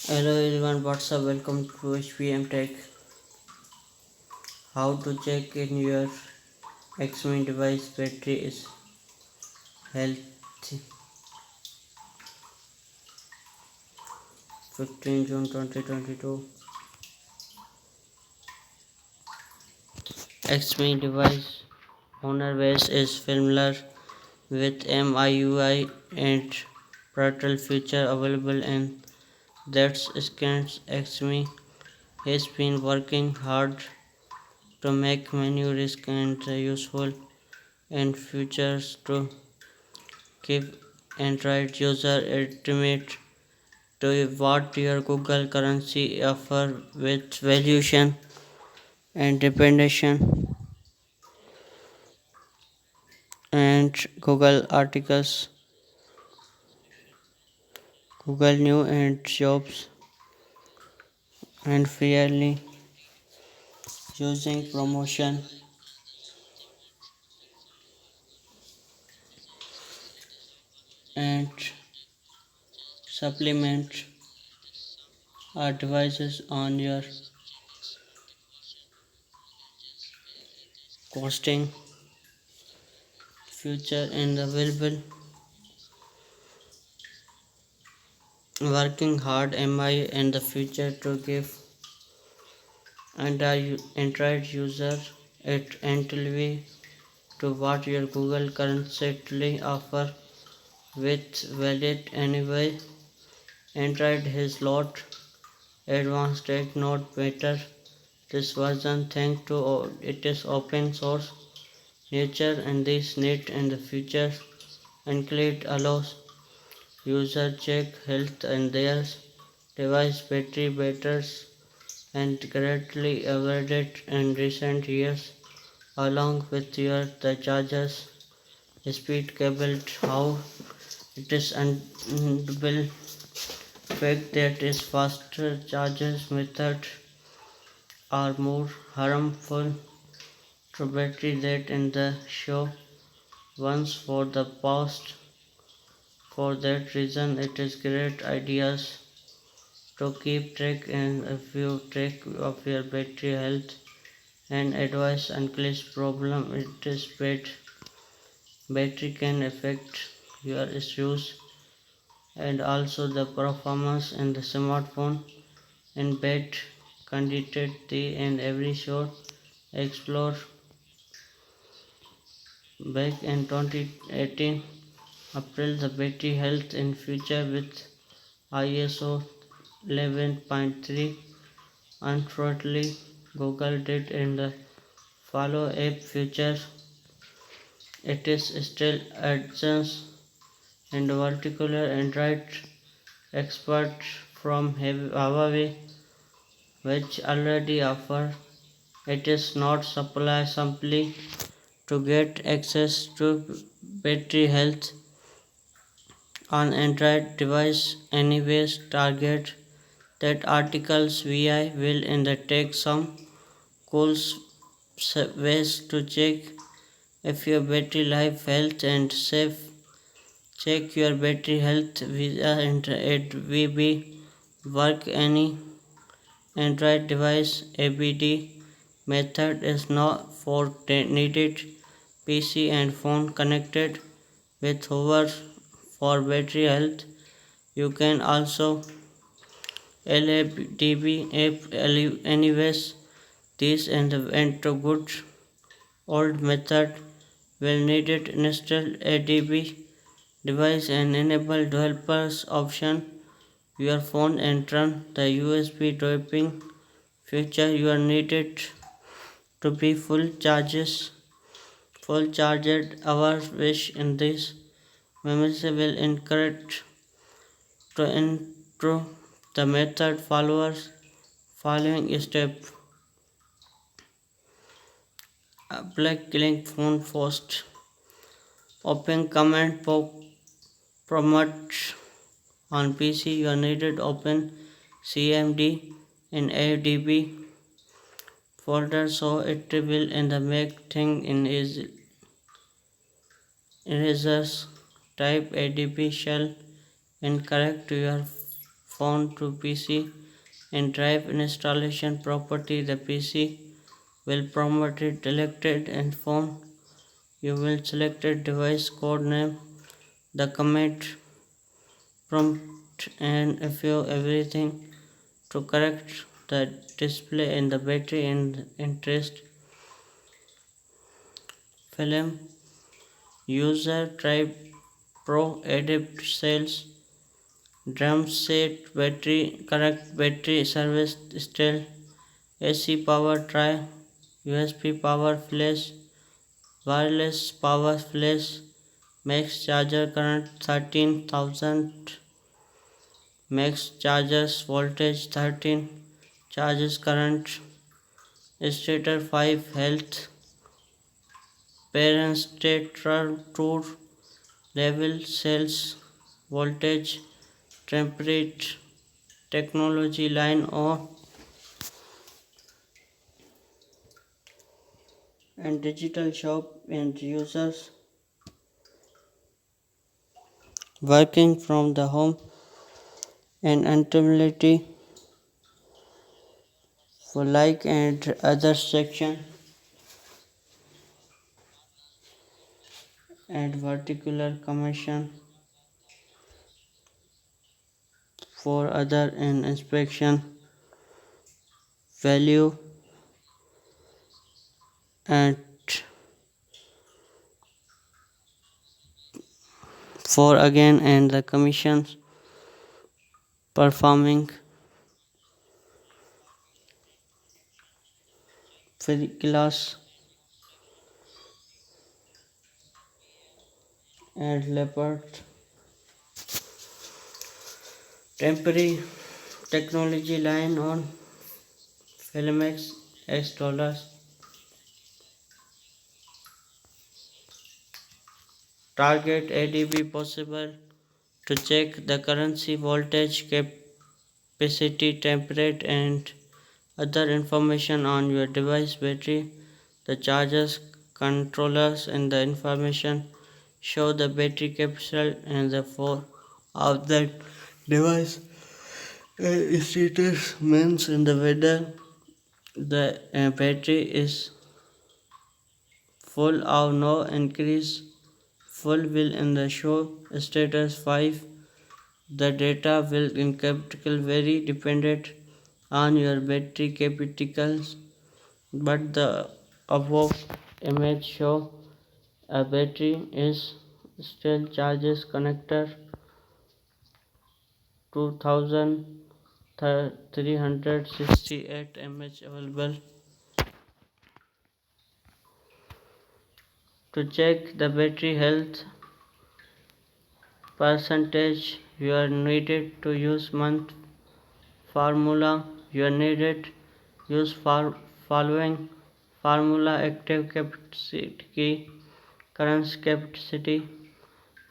Hello everyone, what's up? Welcome to HPM Tech. How to check in your XME device battery is healthy. 15 June 2022. XME device owner base is familiar with MIUI and portal feature available in that scans XME has been working hard to make menu risk and useful and features to keep Android user ultimate to what your Google currency offer with valuation and dependency and Google articles, Google new and jobs and fairly using promotion and supplement advices on your costing future and available working hard MI in the future to give Android user it entirely to what your Google currently offer with valid anyway. Android has lot advanced tech not better. This version thanks to its open source nature and this net and the future include allows user check health and their device battery batters and greatly upgraded in recent years along with your the chargers speed cable how it is undeniable fact that is faster charges method are more harmful to battery than in the show once for the past. For that reason, it is great ideas to keep track and if you track of your battery health and advice unclear problem it is bad. Battery can affect your issues and also the performance in the smartphone in bed candidate and every show explore back in 2018 April the battery health in future with ISO 11.3 unfortunately Google did in the follow up feature it is still advanced and particular Android expert from Huawei which already offer it is not supply simply to get access to battery health on Android device anyways target that articles vi will in the take some cool ways to check if your battery life health and safe check your battery health via and it will be work any Android device ABD method is not for needed PC and phone connected with hover for battery health. You can also LADB app anyways. This and the to good old method will need it install ADB device and enable developers option your phone and turn the USB driving feature you are needed to be full charged our wish in this memory will encourage to intro the method followers following step black link phone first open command promote on PC you are needed open CMD in ADB folder so it will in the make thing in is erasers type ADB shell and correct your phone to PC. In drive installation property, the PC will prompt it selected and phone. You will select a device code name, the command prompt, and if you everything to correct the display in the battery and interest film. User type pro adapt sales drum set battery correct battery service still AC power try USB power flash wireless power flash max charger current 13,000 max chargers voltage 13 charges current stator 5 health parent stator 2 level cells voltage temperature technology line on and digital shop and users working from the home and accountability for like and other section and vertical commission for other and inspection value and for again and the commissions performing class and leopard temporary technology line on filmex x dollars target ADB possible to check the currency voltage capacity temperature and other information on your device battery the chargers controllers and the information show the battery capacity and the for of that device status means in the whether the battery is full or no increase full will in the show status 5 the data will in capital vary dependent on your battery capacitors but the above image show a battery is still charges connector 2368 mAh available to check the battery health percentage you are needed to use month formula you are needed use for following formula active capacity current capacity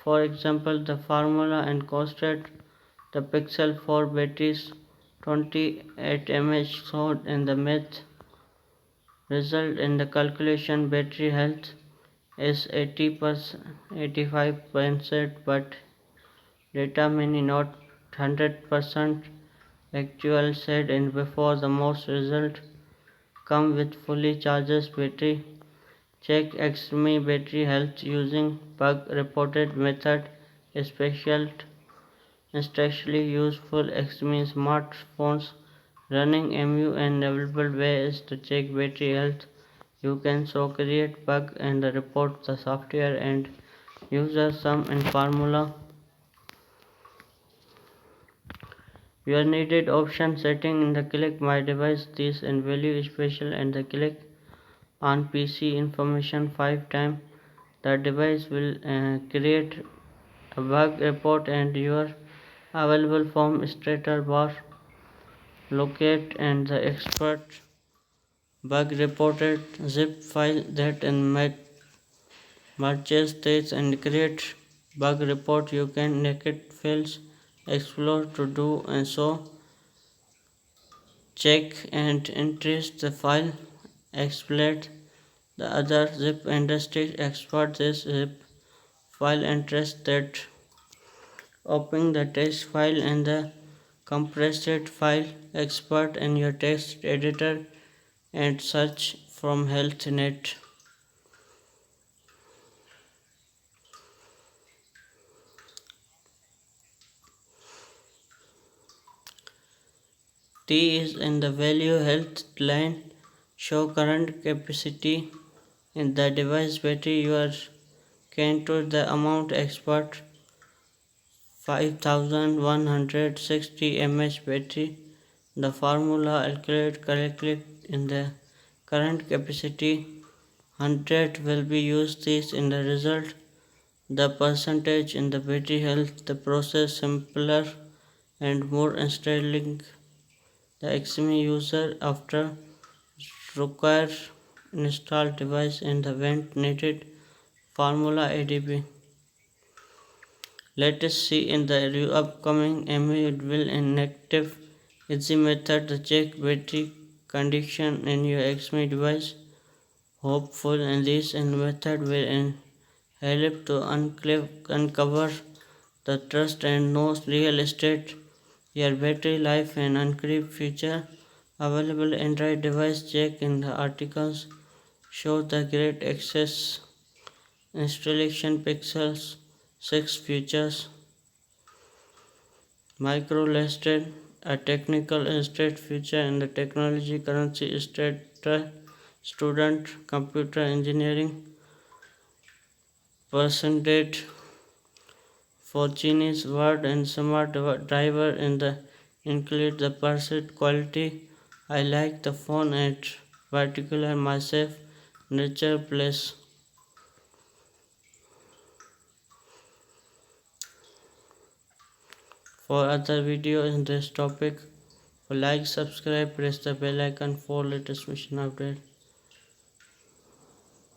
for example the formula and costed the pixel for batteries 28 mAh showed in the math result in the calculation battery health is 80% 85% but data may not 100% actual said and before the most result come with fully charged battery check extreme battery health using bug reported method especially useful extreme smartphones running mu and available ways to check battery health you can so create bug and report the software and user sum and formula your needed option setting in the click my device this and value special and the click on PC information 5 times the device will create a bug report and your available form status bar locate and the expert bug reported zip file that in matches states and create bug report you can naked files explore to do and so check and interest the file exploit the other zip industry export this zip file interest that open the text file and the compressed file expert in your text editor and search from HealthNet. T is in the value health line. Show current capacity in the device battery. You are can to the amount expert 5160 mAh battery. The formula calculated correctly in the current capacity 100 will be used this in the result. The percentage in the battery health the process simpler and more installing the XME user after require install device in the event needed formula ADB. Let us see in the upcoming ME will inactive easy method to check battery condition in your XME device. Hopeful in this method will help to uncover the trust and know real estate, your battery life and encrypt feature available Android device check in the articles show the great access installation pixels 6 features micro listed a technical instant feature in the technology currency state student computer engineering percentage for Chinese word and smart driver in the include the percent quality. I like the phone and particular myself nature place. For other videos in this topic, like subscribe, press the bell icon for latest mission update.